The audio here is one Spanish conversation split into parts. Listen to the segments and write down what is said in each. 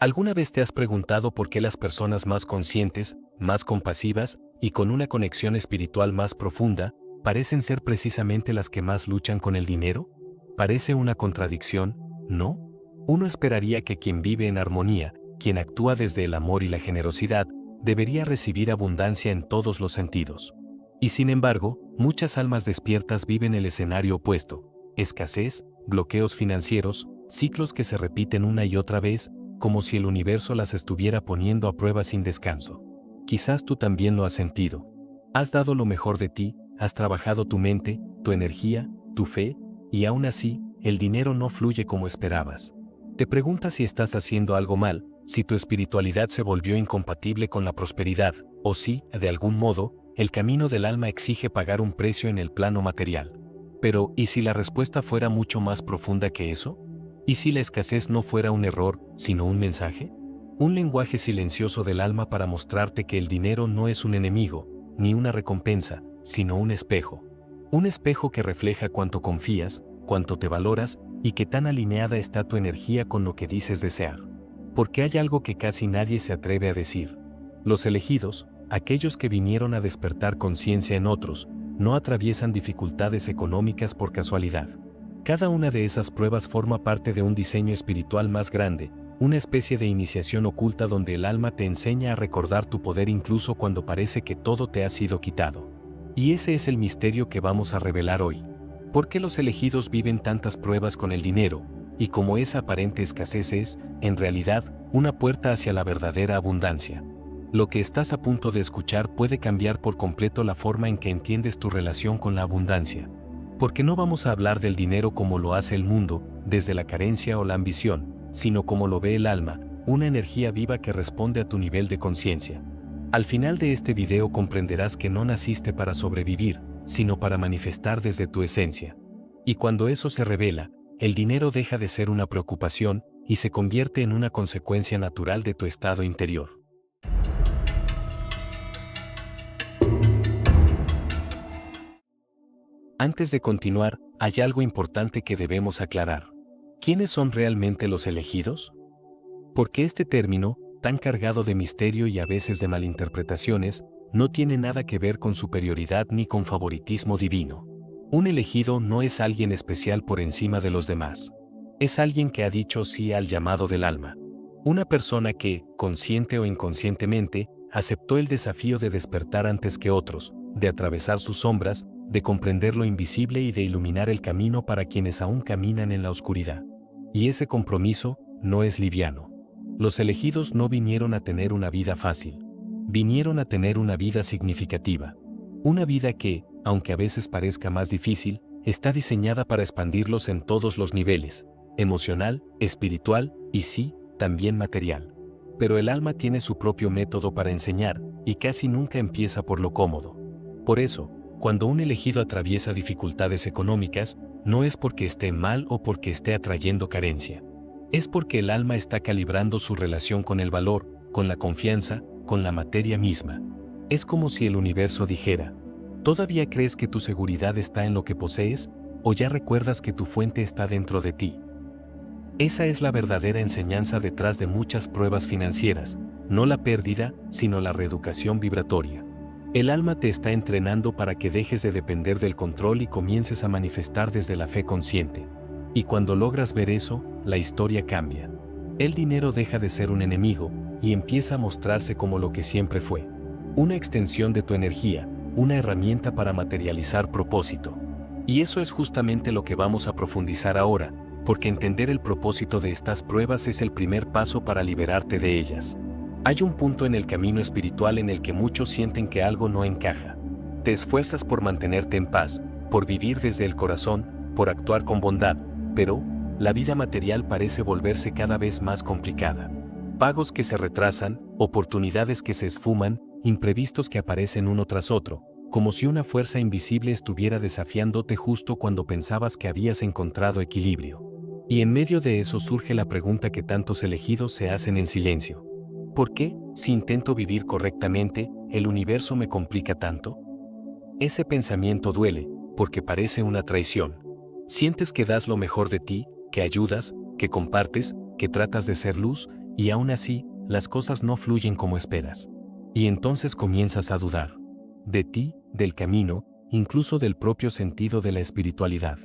¿Alguna vez te has preguntado por qué las personas más conscientes, más compasivas y con una conexión espiritual más profunda parecen ser precisamente las que más luchan con el dinero? Parece una contradicción, ¿no? Uno esperaría que quien vive en armonía, quien actúa desde el amor y la generosidad, debería recibir abundancia en todos los sentidos. Y sin embargo, muchas almas despiertas viven el escenario opuesto: escasez, bloqueos financieros, ciclos que se repiten una y otra vez, como si el universo las estuviera poniendo a prueba sin descanso. Quizás tú también lo has sentido. Has dado lo mejor de ti, has trabajado tu mente, tu energía, tu fe, y aún así, el dinero no fluye como esperabas. Te preguntas si estás haciendo algo mal, si tu espiritualidad se volvió incompatible con la prosperidad, o si, de algún modo, el camino del alma exige pagar un precio en el plano material. Pero, ¿y si la respuesta fuera mucho más profunda que eso? ¿Y si la escasez no fuera un error, sino un mensaje? Un lenguaje silencioso del alma para mostrarte que el dinero no es un enemigo, ni una recompensa, sino un espejo. Un espejo que refleja cuánto confías, cuánto te valoras, y qué tan alineada está tu energía con lo que dices desear. Porque hay algo que casi nadie se atreve a decir. Los elegidos, aquellos que vinieron a despertar conciencia en otros, no atraviesan dificultades económicas por casualidad. Cada una de esas pruebas forma parte de un diseño espiritual más grande, una especie de iniciación oculta donde el alma te enseña a recordar tu poder incluso cuando parece que todo te ha sido quitado. Y ese es el misterio que vamos a revelar hoy. ¿Por qué los elegidos viven tantas pruebas con el dinero? Y cómo esa aparente escasez es, en realidad, una puerta hacia la verdadera abundancia. Lo que estás a punto de escuchar puede cambiar por completo la forma en que entiendes tu relación con la abundancia. Porque no vamos a hablar del dinero como lo hace el mundo, desde la carencia o la ambición, sino como lo ve el alma, una energía viva que responde a tu nivel de conciencia. Al final de este video comprenderás que no naciste para sobrevivir, sino para manifestar desde tu esencia. Y cuando eso se revela, el dinero deja de ser una preocupación y se convierte en una consecuencia natural de tu estado interior. Antes de continuar, hay algo importante que debemos aclarar. ¿Quiénes son realmente los elegidos? Porque este término, tan cargado de misterio y a veces de malinterpretaciones, no tiene nada que ver con superioridad ni con favoritismo divino. Un elegido no es alguien especial por encima de los demás. Es alguien que ha dicho sí al llamado del alma. Una persona que, consciente o inconscientemente, aceptó el desafío de despertar antes que otros, de atravesar sus sombras, de comprender lo invisible y de iluminar el camino para quienes aún caminan en la oscuridad. Y ese compromiso no es liviano. Los elegidos no vinieron a tener una vida fácil. Vinieron a tener una vida significativa. Una vida que, aunque a veces parezca más difícil, está diseñada para expandirlos en todos los niveles: emocional, espiritual y sí, también material. Pero el alma tiene su propio método para enseñar, y casi nunca empieza por lo cómodo. Por eso, cuando un elegido atraviesa dificultades económicas, no es porque esté mal o porque esté atrayendo carencia. Es porque el alma está calibrando su relación con el valor, con la confianza, con la materia misma. Es como si el universo dijera: ¿todavía crees que tu seguridad está en lo que posees, o ya recuerdas que tu fuente está dentro de ti? Esa es la verdadera enseñanza detrás de muchas pruebas financieras, no la pérdida, sino la reeducación vibratoria. El alma te está entrenando para que dejes de depender del control y comiences a manifestar desde la fe consciente. Y cuando logras ver eso, la historia cambia. El dinero deja de ser un enemigo y empieza a mostrarse como lo que siempre fue: una extensión de tu energía, una herramienta para materializar propósito. Y eso es justamente lo que vamos a profundizar ahora, porque entender el propósito de estas pruebas es el primer paso para liberarte de ellas. Hay un punto en el camino espiritual en el que muchos sienten que algo no encaja. Te esfuerzas por mantenerte en paz, por vivir desde el corazón, por actuar con bondad, pero la vida material parece volverse cada vez más complicada. Pagos que se retrasan, oportunidades que se esfuman, imprevistos que aparecen uno tras otro, como si una fuerza invisible estuviera desafiándote justo cuando pensabas que habías encontrado equilibrio. Y en medio de eso surge la pregunta que tantos elegidos se hacen en silencio: ¿por qué, si intento vivir correctamente, el universo me complica tanto? Ese pensamiento duele, porque parece una traición. Sientes que das lo mejor de ti, que ayudas, que compartes, que tratas de ser luz, y aún así, las cosas no fluyen como esperas. Y entonces comienzas a dudar. De ti, del camino, incluso del propio sentido de la espiritualidad.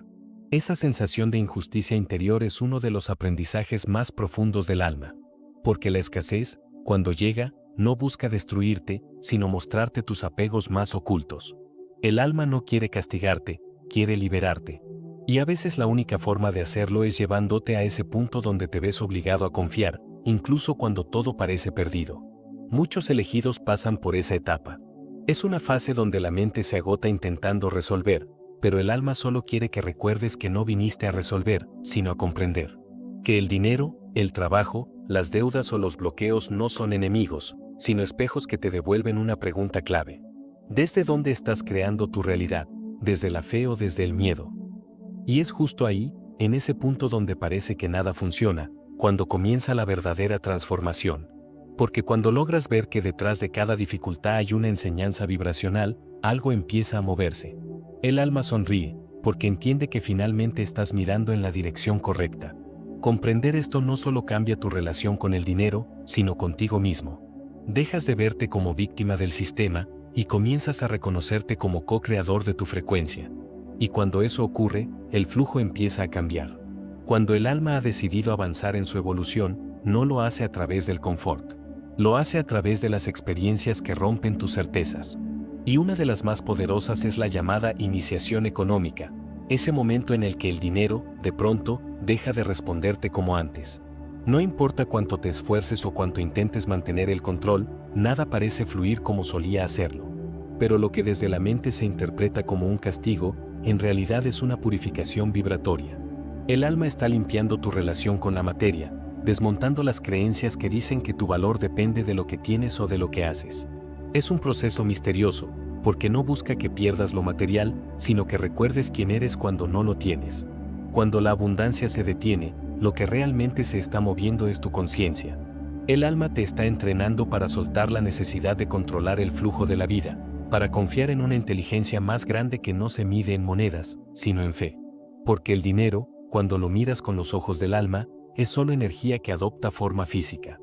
Esa sensación de injusticia interior es uno de los aprendizajes más profundos del alma. Porque la escasez, cuando llega, no busca destruirte, sino mostrarte tus apegos más ocultos. El alma no quiere castigarte, quiere liberarte. Y a veces la única forma de hacerlo es llevándote a ese punto donde te ves obligado a confiar, incluso cuando todo parece perdido. Muchos elegidos pasan por esa etapa. Es una fase donde la mente se agota intentando resolver, pero el alma solo quiere que recuerdes que no viniste a resolver, sino a comprender. Que el dinero, el trabajo, las deudas o los bloqueos no son enemigos, sino espejos que te devuelven una pregunta clave. ¿Desde dónde estás creando tu realidad? ¿Desde la fe o desde el miedo? Y es justo ahí, en ese punto donde parece que nada funciona, cuando comienza la verdadera transformación. Porque cuando logras ver que detrás de cada dificultad hay una enseñanza vibracional, algo empieza a moverse. El alma sonríe, porque entiende que finalmente estás mirando en la dirección correcta. Comprender esto no solo cambia tu relación con el dinero, sino contigo mismo. Dejas de verte como víctima del sistema y comienzas a reconocerte como co-creador de tu frecuencia. Y cuando eso ocurre, el flujo empieza a cambiar. Cuando el alma ha decidido avanzar en su evolución, no lo hace a través del confort. Lo hace a través de las experiencias que rompen tus certezas. Y una de las más poderosas es la llamada iniciación económica, ese momento en el que el dinero, de pronto, deja de responderte como antes. No importa cuánto te esfuerces o cuánto intentes mantener el control, nada parece fluir como solía hacerlo. Pero lo que desde la mente se interpreta como un castigo, en realidad es una purificación vibratoria. El alma está limpiando tu relación con la materia, desmontando las creencias que dicen que tu valor depende de lo que tienes o de lo que haces. Es un proceso misterioso, porque no busca que pierdas lo material, sino que recuerdes quién eres cuando no lo tienes. Cuando la abundancia se detiene, lo que realmente se está moviendo es tu conciencia. El alma te está entrenando para soltar la necesidad de controlar el flujo de la vida, para confiar en una inteligencia más grande que no se mide en monedas, sino en fe. Porque el dinero, cuando lo miras con los ojos del alma, es solo energía que adopta forma física.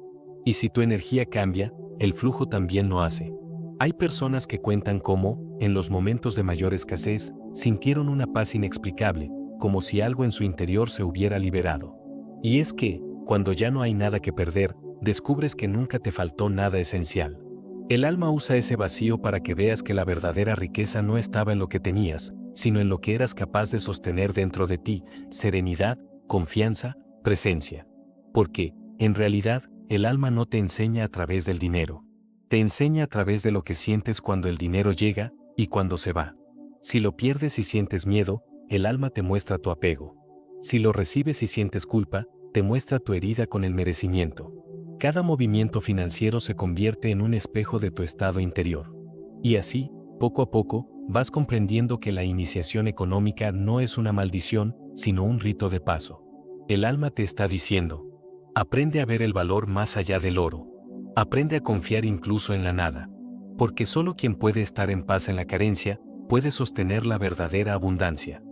Y si tu energía cambia, el flujo también lo hace. Hay personas que cuentan cómo, en los momentos de mayor escasez, sintieron una paz inexplicable, como si algo en su interior se hubiera liberado. Y es que, cuando ya no hay nada que perder, descubres que nunca te faltó nada esencial. El alma usa ese vacío para que veas que la verdadera riqueza no estaba en lo que tenías, sino en lo que eras capaz de sostener dentro de ti: serenidad, confianza, presencia. Porque, en realidad, el alma no te enseña a través del dinero. Te enseña a través de lo que sientes cuando el dinero llega y cuando se va. Si lo pierdes y sientes miedo, el alma te muestra tu apego. Si lo recibes y sientes culpa, te muestra tu herida con el merecimiento. Cada movimiento financiero se convierte en un espejo de tu estado interior. Y así, poco a poco, vas comprendiendo que la iniciación económica no es una maldición, sino un rito de paso. El alma te está diciendo: aprende a ver el valor más allá del oro. Aprende a confiar incluso en la nada. Porque solo quien puede estar en paz en la carencia, puede sostener la verdadera abundancia.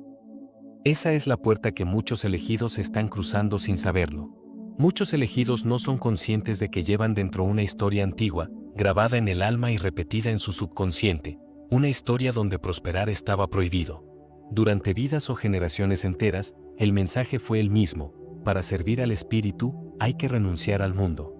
Esa es la puerta que muchos elegidos están cruzando sin saberlo. Muchos elegidos no son conscientes de que llevan dentro una historia antigua, grabada en el alma y repetida en su subconsciente, una historia donde prosperar estaba prohibido. Durante vidas o generaciones enteras, el mensaje fue el mismo: para servir al espíritu, hay que renunciar al mundo.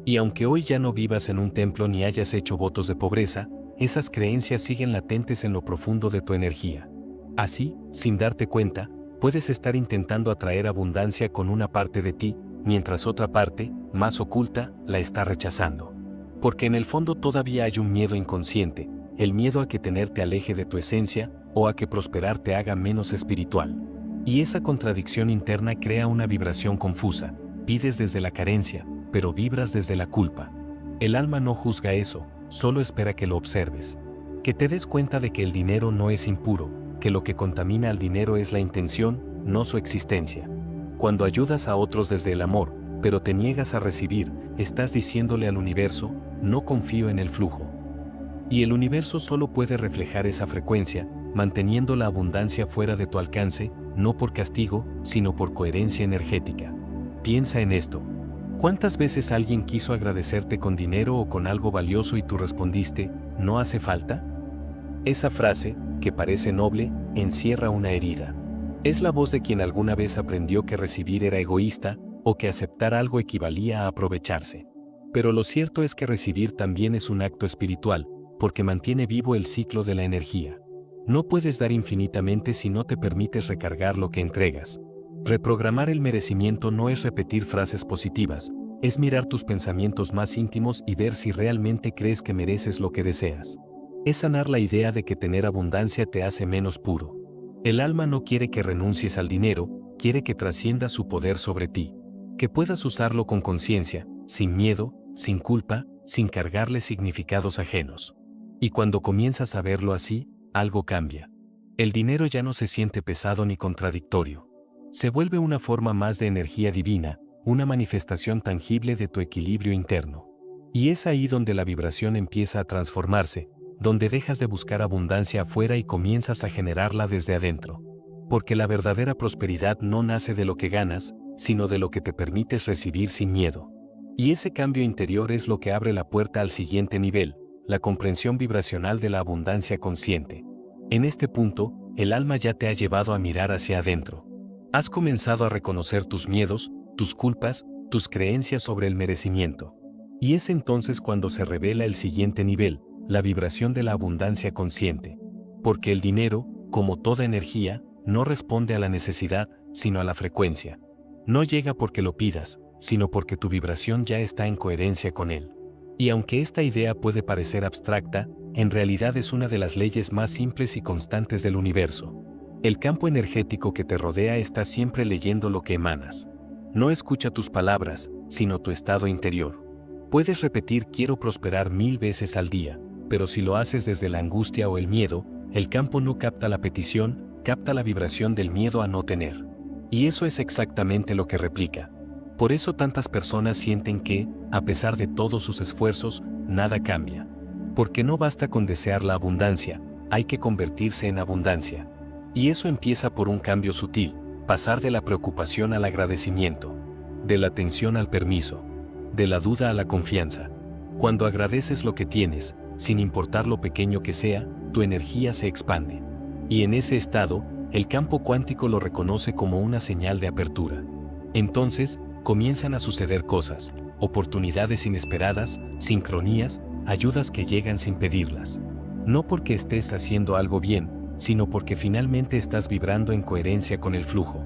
Y aunque hoy ya no vivas en un templo ni hayas hecho votos de pobreza, esas creencias siguen latentes en lo profundo de tu energía. Así, sin darte cuenta, puedes estar intentando atraer abundancia con una parte de ti, mientras otra parte, más oculta, la está rechazando. Porque en el fondo todavía hay un miedo inconsciente, el miedo a que tener te aleje de tu esencia, o a que prosperar te haga menos espiritual. Y esa contradicción interna crea una vibración confusa. Pides desde la carencia, pero vibras desde la culpa. El alma no juzga eso, solo espera que lo observes. Que te des cuenta de que el dinero no es impuro, que lo que contamina al dinero es la intención, no su existencia. Cuando ayudas a otros desde el amor, pero te niegas a recibir, estás diciéndole al universo: no confío en el flujo. Y el universo solo puede reflejar esa frecuencia, manteniendo la abundancia fuera de tu alcance, no por castigo, sino por coherencia energética. Piensa en esto. ¿Cuántas veces alguien quiso agradecerte con dinero o con algo valioso y tú respondiste, ¿no hace falta? Esa frase, que parece noble, encierra una herida. Es la voz de quien alguna vez aprendió que recibir era egoísta o que aceptar algo equivalía a aprovecharse. Pero lo cierto es que recibir también es un acto espiritual, porque mantiene vivo el ciclo de la energía. No puedes dar infinitamente si no te permites recargar lo que entregas. Reprogramar el merecimiento no es repetir frases positivas, es mirar tus pensamientos más íntimos y ver si realmente crees que mereces lo que deseas. Es sanar la idea de que tener abundancia te hace menos puro. El alma no quiere que renuncies al dinero, quiere que trascienda su poder sobre ti. Que puedas usarlo con conciencia, sin miedo, sin culpa, sin cargarle significados ajenos. Y cuando comienzas a verlo así, algo cambia. El dinero ya no se siente pesado ni contradictorio. Se vuelve una forma más de energía divina, una manifestación tangible de tu equilibrio interno. Y es ahí donde la vibración empieza a transformarse, donde dejas de buscar abundancia afuera y comienzas a generarla desde adentro. Porque la verdadera prosperidad no nace de lo que ganas, sino de lo que te permites recibir sin miedo. Y ese cambio interior es lo que abre la puerta al siguiente nivel, la comprensión vibracional de la abundancia consciente. En este punto, el alma ya te ha llevado a mirar hacia adentro. Has comenzado a reconocer tus miedos, tus culpas, tus creencias sobre el merecimiento. Y es entonces cuando se revela el siguiente nivel, la vibración de la abundancia consciente. Porque el dinero, como toda energía, no responde a la necesidad, sino a la frecuencia. No llega porque lo pidas, sino porque tu vibración ya está en coherencia con él. Y aunque esta idea puede parecer abstracta, en realidad es una de las leyes más simples y constantes del universo. El campo energético que te rodea está siempre leyendo lo que emanas. No escucha tus palabras, sino tu estado interior. Puedes repetir quiero prosperar 1000 veces al día, pero si lo haces desde la angustia o el miedo, el campo no capta la petición, capta la vibración del miedo a no tener. Y eso es exactamente lo que replica. Por eso tantas personas sienten que, a pesar de todos sus esfuerzos, nada cambia. Porque no basta con desear la abundancia, hay que convertirse en abundancia. Y eso empieza por un cambio sutil, pasar de la preocupación al agradecimiento, de la tensión al permiso, de la duda a la confianza. Cuando agradeces lo que tienes, sin importar lo pequeño que sea, tu energía se expande. Y en ese estado, el campo cuántico lo reconoce como una señal de apertura. Entonces, comienzan a suceder cosas, oportunidades inesperadas, sincronías, ayudas que llegan sin pedirlas. No porque estés haciendo algo bien, sino porque finalmente estás vibrando en coherencia con el flujo.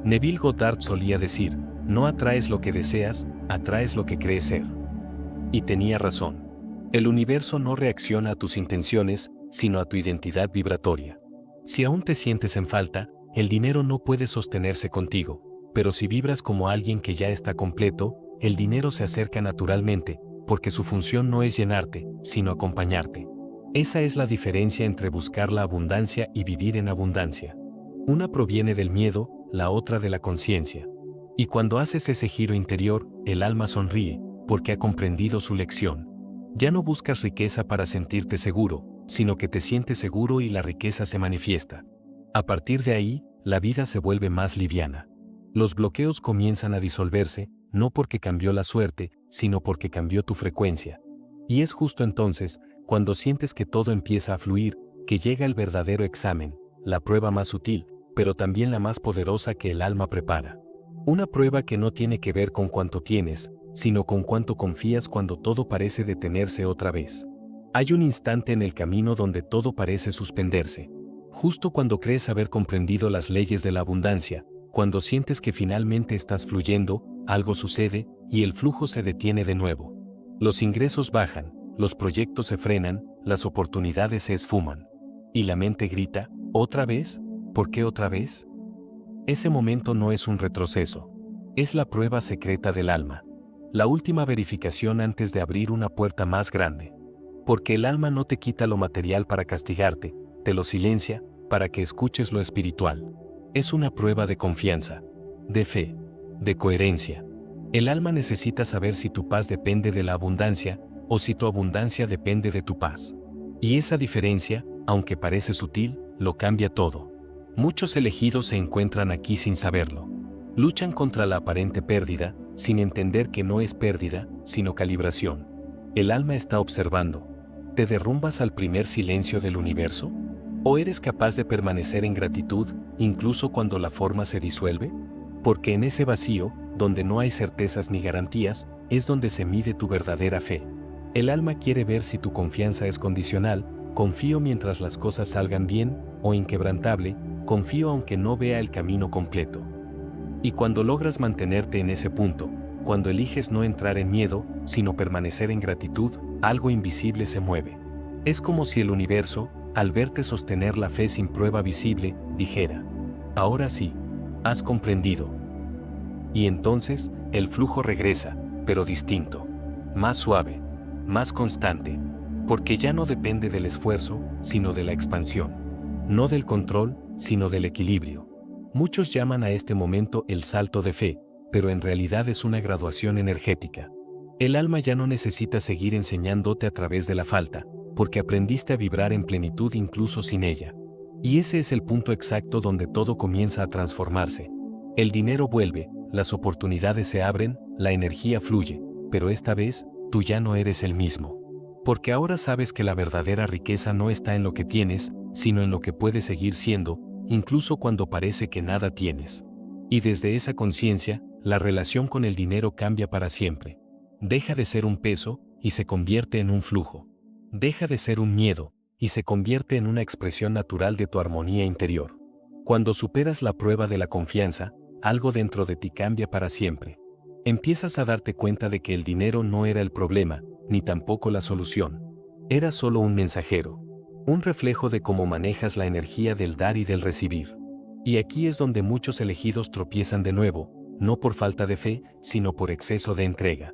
Neville Goddard solía decir, no atraes lo que deseas, atraes lo que crees ser. Y tenía razón. El universo no reacciona a tus intenciones, sino a tu identidad vibratoria. Si aún te sientes en falta, el dinero no puede sostenerse contigo, pero si vibras como alguien que ya está completo, el dinero se acerca naturalmente, porque su función no es llenarte, sino acompañarte. Esa es la diferencia entre buscar la abundancia y vivir en abundancia. Una proviene del miedo, la otra de la conciencia. Y cuando haces ese giro interior, el alma sonríe, porque ha comprendido su lección. Ya no buscas riqueza para sentirte seguro, sino que te sientes seguro y la riqueza se manifiesta. A partir de ahí, la vida se vuelve más liviana. Los bloqueos comienzan a disolverse, no porque cambió la suerte, sino porque cambió tu frecuencia. Y es justo entonces, cuando sientes que todo empieza a fluir, que llega el verdadero examen, la prueba más sutil, pero también la más poderosa que el alma prepara. Una prueba que no tiene que ver con cuánto tienes, sino con cuánto confías cuando todo parece detenerse otra vez. Hay un instante en el camino donde todo parece suspenderse. Justo cuando crees haber comprendido las leyes de la abundancia, cuando sientes que finalmente estás fluyendo, algo sucede, y el flujo se detiene de nuevo. Los ingresos bajan, los proyectos se frenan, las oportunidades se esfuman. Y la mente grita, ¿otra vez? ¿Por qué otra vez? Ese momento no es un retroceso. Es la prueba secreta del alma. La última verificación antes de abrir una puerta más grande. Porque el alma no te quita lo material para castigarte, te lo silencia, para que escuches lo espiritual. Es una prueba de confianza, de fe, de coherencia. El alma necesita saber si tu paz depende de la abundancia, o si tu abundancia depende de tu paz. Y esa diferencia, aunque parece sutil, lo cambia todo. Muchos elegidos se encuentran aquí sin saberlo. Luchan contra la aparente pérdida, sin entender que no es pérdida, sino calibración. El alma está observando. ¿Te derrumbas al primer silencio del universo? ¿O eres capaz de permanecer en gratitud, incluso cuando la forma se disuelve? Porque en ese vacío, donde no hay certezas ni garantías, es donde se mide tu verdadera fe. El alma quiere ver si tu confianza es condicional, confío mientras las cosas salgan bien, o inquebrantable, confío aunque no vea el camino completo. Y cuando logras mantenerte en ese punto, cuando eliges no entrar en miedo, sino permanecer en gratitud, algo invisible se mueve. Es como si el universo, al verte sostener la fe sin prueba visible, dijera: ahora sí, has comprendido. Y entonces, el flujo regresa, pero distinto, más suave, más constante, porque ya no depende del esfuerzo, sino de la expansión. No del control, sino del equilibrio. Muchos llaman a este momento el salto de fe, pero en realidad es una graduación energética. El alma ya no necesita seguir enseñándote a través de la falta, porque aprendiste a vibrar en plenitud incluso sin ella. Y ese es el punto exacto donde todo comienza a transformarse. El dinero vuelve, las oportunidades se abren, la energía fluye, pero esta vez, tú ya no eres el mismo. Porque ahora sabes que la verdadera riqueza no está en lo que tienes, sino en lo que puedes seguir siendo, incluso cuando parece que nada tienes. Y desde esa conciencia, la relación con el dinero cambia para siempre. Deja de ser un peso, y se convierte en un flujo. Deja de ser un miedo, y se convierte en una expresión natural de tu armonía interior. Cuando superas la prueba de la confianza, algo dentro de ti cambia para siempre. Empiezas a darte cuenta de que el dinero no era el problema, ni tampoco la solución. Era solo un mensajero. Un reflejo de cómo manejas la energía del dar y del recibir. Y aquí es donde muchos elegidos tropiezan de nuevo, no por falta de fe, sino por exceso de entrega.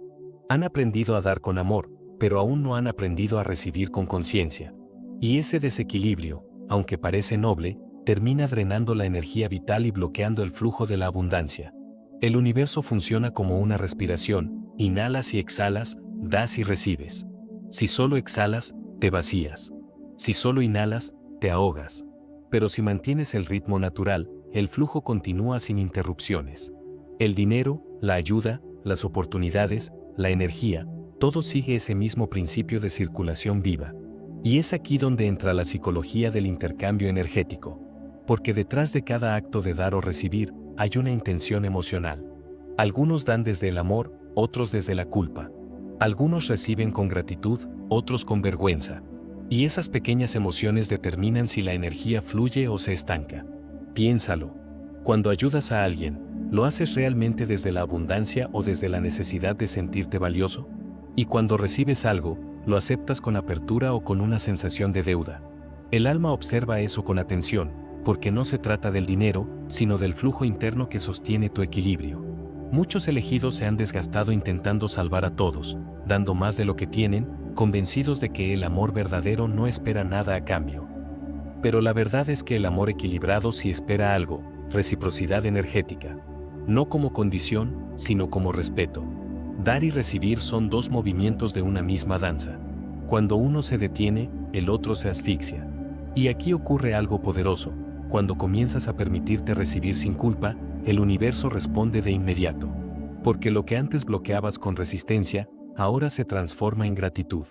Han aprendido a dar con amor, pero aún no han aprendido a recibir con conciencia. Y ese desequilibrio, aunque parece noble, termina drenando la energía vital y bloqueando el flujo de la abundancia. El universo funciona como una respiración, inhalas y exhalas, das y recibes. Si solo exhalas, te vacías. Si solo inhalas, te ahogas. Pero si mantienes el ritmo natural, el flujo continúa sin interrupciones. El dinero, la ayuda, las oportunidades, la energía, todo sigue ese mismo principio de circulación viva. Y es aquí donde entra la psicología del intercambio energético. Porque detrás de cada acto de dar o recibir, hay una intención emocional. Algunos dan desde el amor, otros desde la culpa. Algunos reciben con gratitud, otros con vergüenza. Y esas pequeñas emociones determinan si la energía fluye o se estanca. Piénsalo. Cuando ayudas a alguien, ¿lo haces realmente desde la abundancia o desde la necesidad de sentirte valioso? Y cuando recibes algo, ¿lo aceptas con apertura o con una sensación de deuda? El alma observa eso con atención, porque no se trata del dinero, sino del flujo interno que sostiene tu equilibrio. Muchos elegidos se han desgastado intentando salvar a todos, dando más de lo que tienen, convencidos de que el amor verdadero no espera nada a cambio. Pero la verdad es que el amor equilibrado sí espera algo, reciprocidad energética. No como condición, sino como respeto. Dar y recibir son dos movimientos de una misma danza. Cuando uno se detiene, el otro se asfixia. Y aquí ocurre algo poderoso. Cuando comienzas a permitirte recibir sin culpa, el universo responde de inmediato. Porque lo que antes bloqueabas con resistencia, ahora se transforma en gratitud.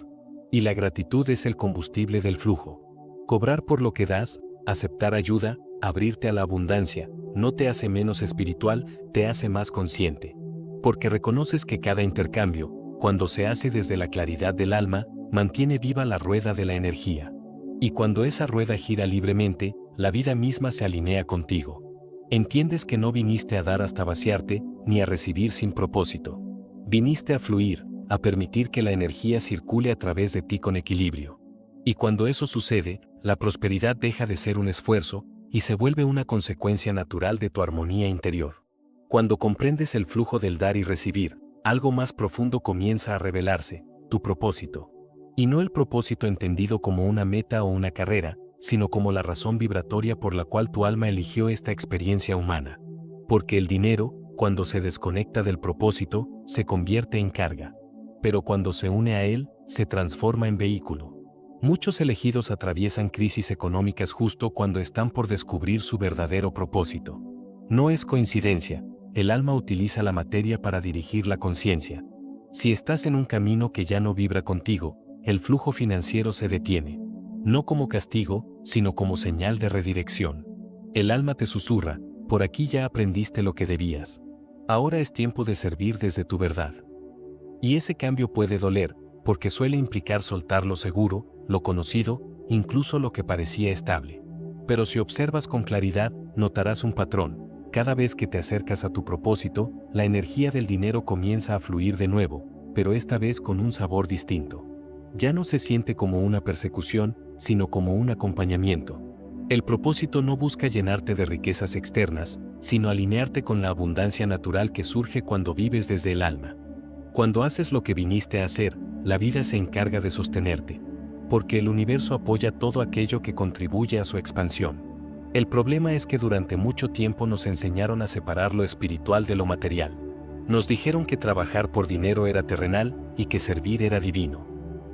Y la gratitud es el combustible del flujo. Cobrar por lo que das, aceptar ayuda, abrirte a la abundancia, no te hace menos espiritual, te hace más consciente. Porque reconoces que cada intercambio, cuando se hace desde la claridad del alma, mantiene viva la rueda de la energía. Y cuando esa rueda gira libremente, la vida misma se alinea contigo. Entiendes que no viniste a dar hasta vaciarte, ni a recibir sin propósito. Viniste a fluir, a permitir que la energía circule a través de ti con equilibrio. Y cuando eso sucede, la prosperidad deja de ser un esfuerzo, y se vuelve una consecuencia natural de tu armonía interior. Cuando comprendes el flujo del dar y recibir, algo más profundo comienza a revelarse, tu propósito. Y no el propósito entendido como una meta o una carrera, sino como la razón vibratoria por la cual tu alma eligió esta experiencia humana. Porque el dinero, cuando se desconecta del propósito, se convierte en carga. Pero cuando se une a él, se transforma en vehículo. Muchos elegidos atraviesan crisis económicas justo cuando están por descubrir su verdadero propósito. No es coincidencia, el alma utiliza la materia para dirigir la conciencia. Si estás en un camino que ya no vibra contigo, el flujo financiero se detiene. No como castigo, sino como señal de redirección. El alma te susurra, por aquí ya aprendiste lo que debías. Ahora es tiempo de servir desde tu verdad. Y ese cambio puede doler, porque suele implicar soltar lo seguro, lo conocido, incluso lo que parecía estable. Pero si observas con claridad, notarás un patrón. Cada vez que te acercas a tu propósito, la energía del dinero comienza a fluir de nuevo, pero esta vez con un sabor distinto. Ya no se siente como una persecución, sino como un acompañamiento. El propósito no busca llenarte de riquezas externas, sino alinearte con la abundancia natural que surge cuando vives desde el alma. Cuando haces lo que viniste a hacer, la vida se encarga de sostenerte, porque el universo apoya todo aquello que contribuye a su expansión. El problema es que durante mucho tiempo nos enseñaron a separar lo espiritual de lo material. Nos dijeron que trabajar por dinero era terrenal y que servir era divino.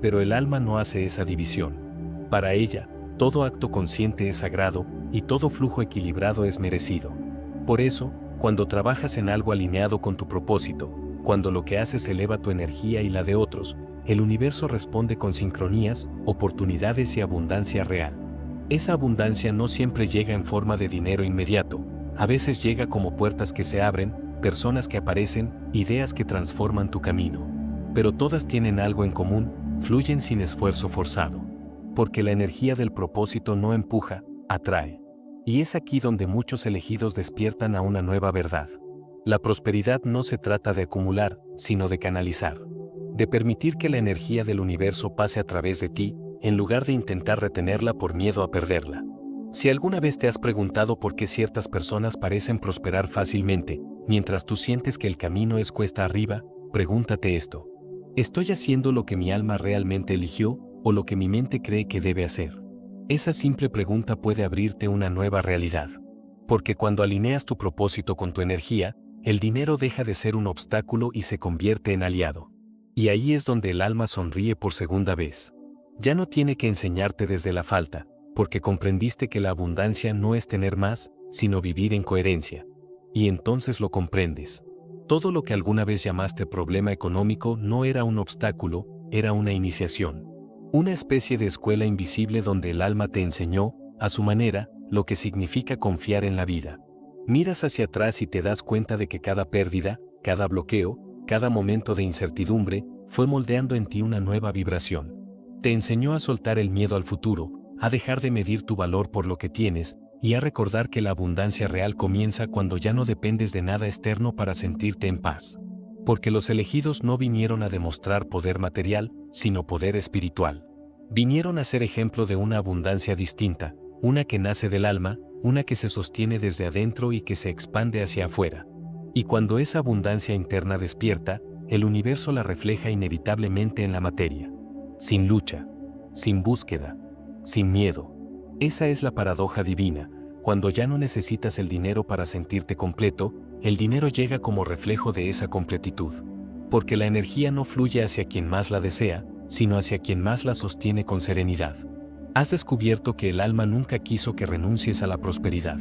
Pero el alma no hace esa división. Para ella, todo acto consciente es sagrado y todo flujo equilibrado es merecido. Por eso, cuando trabajas en algo alineado con tu propósito, cuando lo que haces eleva tu energía y la de otros, el universo responde con sincronías, oportunidades y abundancia real. Esa abundancia no siempre llega en forma de dinero inmediato, a veces llega como puertas que se abren, personas que aparecen, ideas que transforman tu camino. Pero todas tienen algo en común, fluyen sin esfuerzo forzado. Porque la energía del propósito no empuja, atrae. Y es aquí donde muchos elegidos despiertan a una nueva verdad. La prosperidad no se trata de acumular, sino de canalizar. De permitir que la energía del universo pase a través de ti, en lugar de intentar retenerla por miedo a perderla. Si alguna vez te has preguntado por qué ciertas personas parecen prosperar fácilmente, mientras tú sientes que el camino es cuesta arriba, pregúntate esto. ¿Estoy haciendo lo que mi alma realmente eligió o lo que mi mente cree que debe hacer? Esa simple pregunta puede abrirte una nueva realidad. Porque cuando alineas tu propósito con tu energía, el dinero deja de ser un obstáculo y se convierte en aliado. Y ahí es donde el alma sonríe por segunda vez. Ya no tiene que enseñarte desde la falta, porque comprendiste que la abundancia no es tener más, sino vivir en coherencia. Y entonces lo comprendes. Todo lo que alguna vez llamaste problema económico no era un obstáculo, era una iniciación. Una especie de escuela invisible donde el alma te enseñó, a su manera, lo que significa confiar en la vida. Miras hacia atrás y te das cuenta de que cada pérdida, cada bloqueo, cada momento de incertidumbre, fue moldeando en ti una nueva vibración. Te enseñó a soltar el miedo al futuro, a dejar de medir tu valor por lo que tienes, y a recordar que la abundancia real comienza cuando ya no dependes de nada externo para sentirte en paz. Porque los elegidos no vinieron a demostrar poder material, sino poder espiritual. Vinieron a ser ejemplo de una abundancia distinta, una que nace del alma, una que se sostiene desde adentro y que se expande hacia afuera. Y cuando esa abundancia interna despierta, el universo la refleja inevitablemente en la materia. Sin lucha, sin búsqueda, sin miedo. Esa es la paradoja divina. Cuando ya no necesitas el dinero para sentirte completo, el dinero llega como reflejo de esa completitud. Porque la energía no fluye hacia quien más la desea, sino hacia quien más la sostiene con serenidad. Has descubierto que el alma nunca quiso que renuncies a la prosperidad.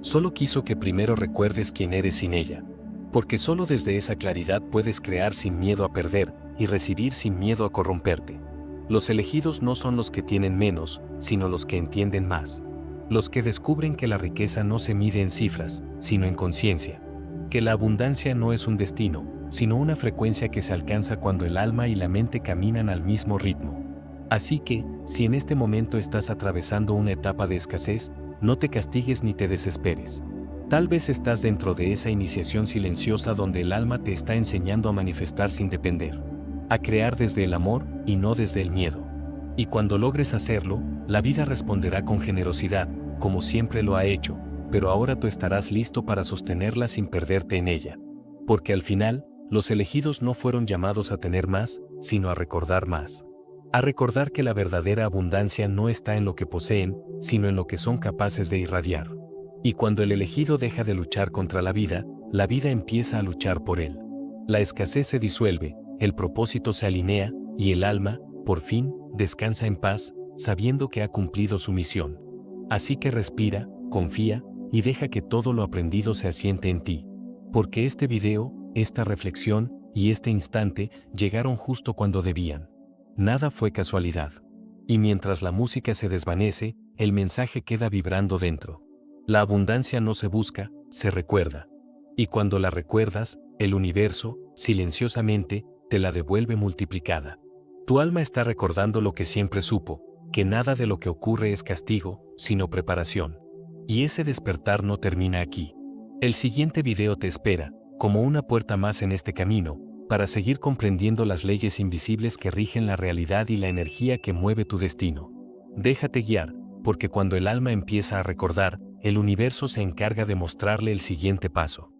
Solo quiso que primero recuerdes quién eres sin ella. Porque solo desde esa claridad puedes crear sin miedo a perder y recibir sin miedo a corromperte. Los elegidos no son los que tienen menos, sino los que entienden más. Los que descubren que la riqueza no se mide en cifras, sino en conciencia. Que la abundancia no es un destino, sino una frecuencia que se alcanza cuando el alma y la mente caminan al mismo ritmo. Así que, si en este momento estás atravesando una etapa de escasez, no te castigues ni te desesperes. Tal vez estás dentro de esa iniciación silenciosa donde el alma te está enseñando a manifestar sin depender. A crear desde el amor y no desde el miedo. Y cuando logres hacerlo, la vida responderá con generosidad, como siempre lo ha hecho, pero ahora tú estarás listo para sostenerla sin perderte en ella. Porque al final, los elegidos no fueron llamados a tener más, sino a recordar más. A recordar que la verdadera abundancia no está en lo que poseen, sino en lo que son capaces de irradiar. Y cuando el elegido deja de luchar contra la vida empieza a luchar por él. La escasez se disuelve, el propósito se alinea, y el alma, por fin, descansa en paz, sabiendo que ha cumplido su misión. Así que respira, confía, y deja que todo lo aprendido se asiente en ti. Porque este video, esta reflexión y este instante llegaron justo cuando debían. Nada fue casualidad. Y mientras la música se desvanece, el mensaje queda vibrando dentro. La abundancia no se busca, se recuerda. Y cuando la recuerdas, el universo, silenciosamente, te la devuelve multiplicada. Tu alma está recordando lo que siempre supo, que nada de lo que ocurre es castigo, sino preparación. Y ese despertar no termina aquí. El siguiente video te espera, como una puerta más en este camino, para seguir comprendiendo las leyes invisibles que rigen la realidad y la energía que mueve tu destino. Déjate guiar, porque cuando el alma empieza a recordar, el universo se encarga de mostrarle el siguiente paso.